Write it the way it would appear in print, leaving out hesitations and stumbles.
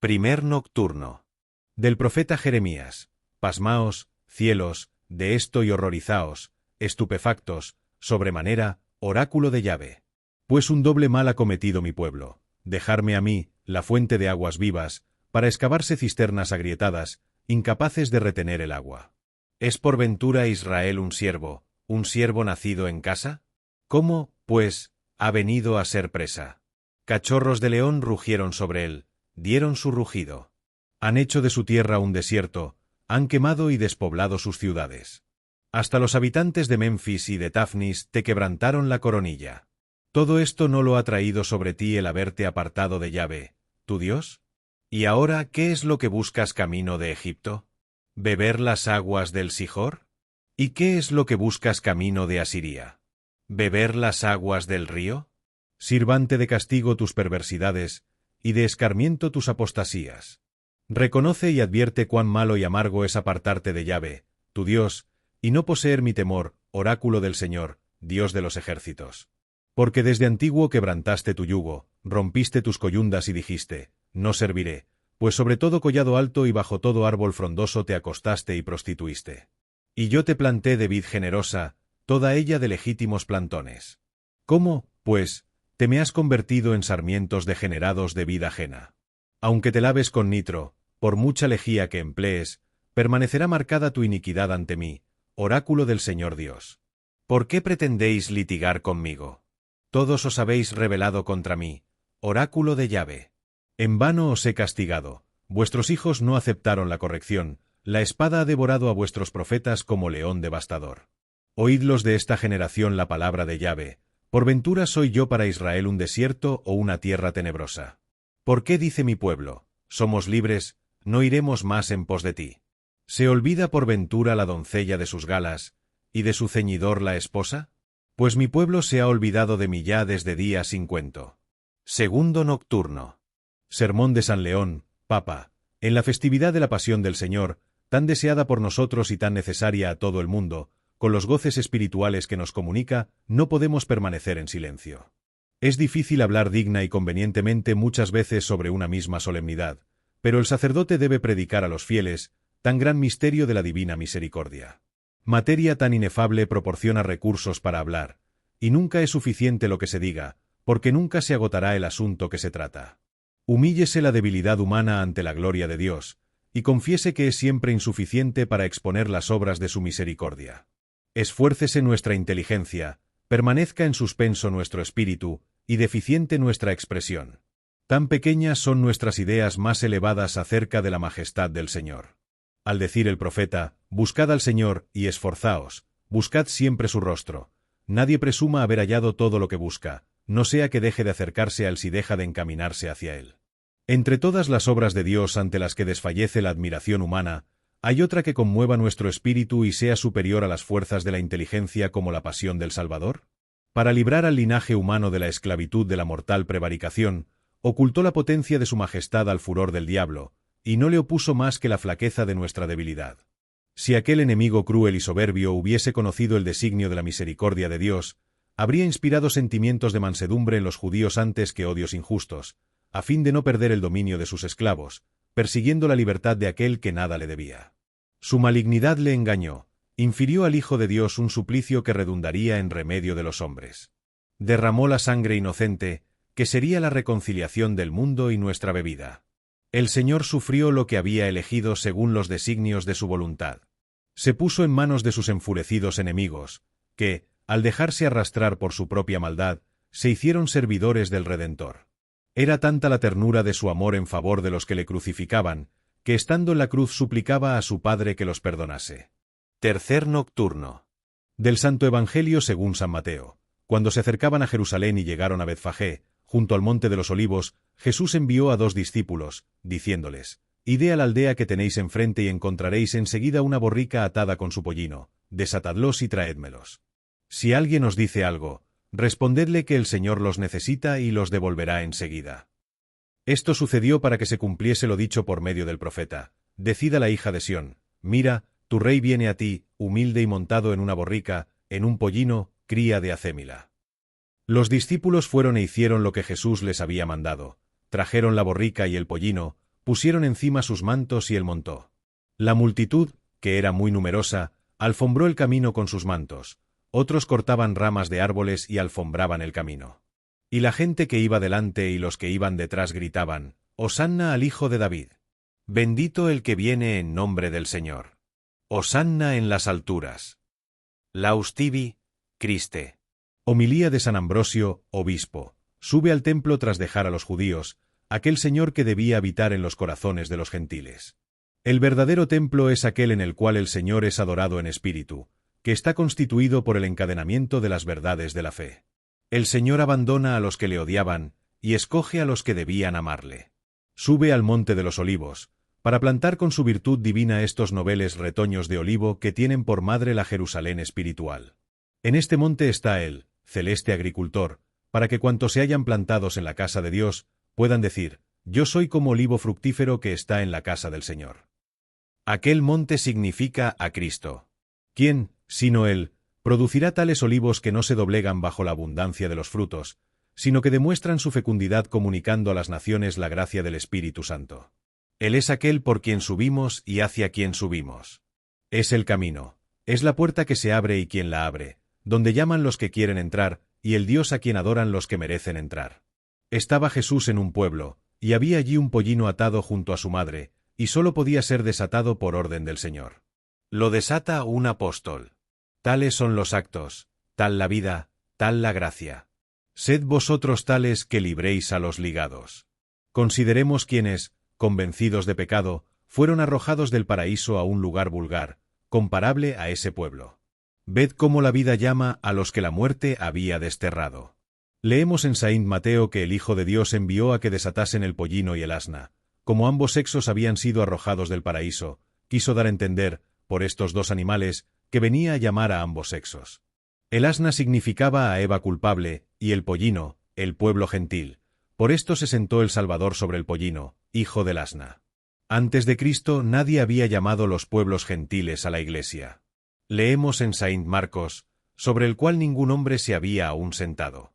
Primer nocturno. Del profeta Jeremías. Pasmaos, cielos, de esto y horrorizaos, estupefactos, sobremanera, oráculo de Yahvé. Pues un doble mal ha cometido mi pueblo, dejarme a mí, la fuente de aguas vivas, para excavarse cisternas agrietadas, incapaces de retener el agua. ¿Es por ventura Israel un siervo nacido en casa? ¿Cómo, pues, ha venido a ser presa? Cachorros de león rugieron sobre él, dieron su rugido. Han hecho de su tierra un desierto, han quemado y despoblado sus ciudades. Hasta los habitantes de Memphis y de Tafnis te quebrantaron la coronilla. ¿Todo esto no lo ha traído sobre ti el haberte apartado de Yahvé, tu Dios? ¿Y ahora qué es lo que buscas camino de Egipto? ¿Beber las aguas del Sihor? ¿Y qué es lo que buscas camino de Asiria? ¿Beber las aguas del río? Sirvante de castigo tus perversidades, y de escarmiento tus apostasías. Reconoce y advierte cuán malo y amargo es apartarte de Yahvé, tu Dios, y no poseer mi temor, oráculo del Señor, Dios de los ejércitos. Porque desde antiguo quebrantaste tu yugo, rompiste tus coyundas y dijiste, no serviré, pues sobre todo collado alto y bajo todo árbol frondoso te acostaste y prostituiste. Y yo te planté de vid generosa, toda ella de legítimos plantones. ¿Cómo, pues, te me has convertido en sarmientos degenerados de vid ajena? Aunque te laves con nitro, por mucha lejía que emplees, permanecerá marcada tu iniquidad ante mí, oráculo del Señor Dios. ¿Por qué pretendéis litigar conmigo? Todos os habéis rebelado contra mí, oráculo de Yahvé. En vano os he castigado, vuestros hijos no aceptaron la corrección, la espada ha devorado a vuestros profetas como león devastador. Oídlos de esta generación la palabra de Yahvé, ¿por ventura soy yo para Israel un desierto o una tierra tenebrosa? ¿Por qué dice mi pueblo, somos libres, no iremos más en pos de ti? ¿Se olvida por ventura la doncella de sus galas, y de su ceñidor la esposa? Pues mi pueblo se ha olvidado de mí ya desde día sin cuento. Segundo nocturno. Sermón de San León, Papa, en la festividad de la Pasión del Señor, tan deseada por nosotros y tan necesaria a todo el mundo, con los goces espirituales que nos comunica, no podemos permanecer en silencio. Es difícil hablar digna y convenientemente muchas veces sobre una misma solemnidad, pero el sacerdote debe predicar a los fieles, tan gran misterio de la divina misericordia. Materia tan inefable proporciona recursos para hablar, y nunca es suficiente lo que se diga, porque nunca se agotará el asunto que se trata. Humíllese la debilidad humana ante la gloria de Dios, y confiese que es siempre insuficiente para exponer las obras de su misericordia. Esfuércese nuestra inteligencia, permanezca en suspenso nuestro espíritu, y deficiente nuestra expresión. Tan pequeñas son nuestras ideas más elevadas acerca de la majestad del Señor. Al decir el profeta, buscad al Señor y esforzaos, buscad siempre su rostro. Nadie presuma haber hallado todo lo que busca, no sea que deje de acercarse a él si deja de encaminarse hacia él. Entre todas las obras de Dios ante las que desfallece la admiración humana, ¿hay otra que conmueva nuestro espíritu y sea superior a las fuerzas de la inteligencia como la pasión del Salvador? Para librar al linaje humano de la esclavitud de la mortal prevaricación, ocultó la potencia de su majestad al furor del diablo, y no le opuso más que la flaqueza de nuestra debilidad. Si aquel enemigo cruel y soberbio hubiese conocido el designio de la misericordia de Dios, habría inspirado sentimientos de mansedumbre en los judíos antes que odios injustos, a fin de no perder el dominio de sus esclavos, persiguiendo la libertad de aquel que nada le debía. Su malignidad le engañó, infirió al Hijo de Dios un suplicio que redundaría en remedio de los hombres. Derramó la sangre inocente, que sería la reconciliación del mundo y nuestra bebida. El Señor sufrió lo que había elegido según los designios de su voluntad. Se puso en manos de sus enfurecidos enemigos, que, al dejarse arrastrar por su propia maldad, se hicieron servidores del Redentor. Era tanta la ternura de su amor en favor de los que le crucificaban, que estando en la cruz suplicaba a su Padre que los perdonase. Tercer nocturno. Del Santo Evangelio según San Mateo. Cuando se acercaban a Jerusalén y llegaron a Betfagé, junto al monte de los Olivos, Jesús envió a 2 discípulos, diciéndoles, «Id a la aldea que tenéis enfrente y encontraréis enseguida una borrica atada con su pollino, desatadlos y traédmelos. Si alguien os dice algo, respondedle que el Señor los necesita y los devolverá enseguida». Esto sucedió para que se cumpliese lo dicho por medio del profeta, «Decid a la hija de Sión, mira, tu rey viene a ti, humilde y montado en una borrica, en un pollino, cría de acémila». Los discípulos fueron e hicieron lo que Jesús les había mandado, trajeron la borrica y el pollino, pusieron encima sus mantos y él montó. La multitud, que era muy numerosa, alfombró el camino con sus mantos, otros cortaban ramas de árboles y alfombraban el camino. Y la gente que iba delante y los que iban detrás gritaban, «Hosanna al Hijo de David! Bendito el que viene en nombre del Señor. Hosanna en las alturas. Laus tibi, Christe». Homilía de San Ambrosio, obispo. Sube al templo tras dejar a los judíos, aquel Señor que debía habitar en los corazones de los gentiles. El verdadero templo es aquel en el cual el Señor es adorado en espíritu, que está constituido por el encadenamiento de las verdades de la fe. El Señor abandona a los que le odiaban, y escoge a los que debían amarle. Sube al monte de los olivos, para plantar con su virtud divina estos noveles retoños de olivo que tienen por madre la Jerusalén espiritual. En este monte está él, celeste agricultor, para que cuantos se hayan plantados en la casa de Dios, puedan decir, yo soy como olivo fructífero que está en la casa del Señor. Aquel monte significa a Cristo. ¿Quién, sino Él, producirá tales olivos que no se doblegan bajo la abundancia de los frutos, sino que demuestran su fecundidad comunicando a las naciones la gracia del Espíritu Santo? Él es aquel por quien subimos y hacia quien subimos. Es el camino, es la puerta que se abre y quien la abre, donde llaman los que quieren entrar, y el Dios a quien adoran los que merecen entrar. Estaba Jesús en un pueblo, y había allí un pollino atado junto a su madre, y sólo podía ser desatado por orden del Señor. Lo desata un apóstol. Tales son los actos, tal la vida, tal la gracia. Sed vosotros tales que libréis a los ligados. Consideremos quienes, convencidos de pecado, fueron arrojados del paraíso a un lugar vulgar, comparable a ese pueblo. Ved cómo la vida llama a los que la muerte había desterrado. Leemos en Saint Mateo que el Hijo de Dios envió a que desatasen el pollino y el asna. Como ambos sexos habían sido arrojados del paraíso, quiso dar a entender, por estos dos animales, que venía a llamar a ambos sexos. El asna significaba a Eva culpable, y el pollino, el pueblo gentil. Por esto se sentó el Salvador sobre el pollino, hijo del asna. Antes de Cristo nadie había llamado los pueblos gentiles a la Iglesia. Leemos en Saint Marcos, sobre el cual ningún hombre se había aún sentado.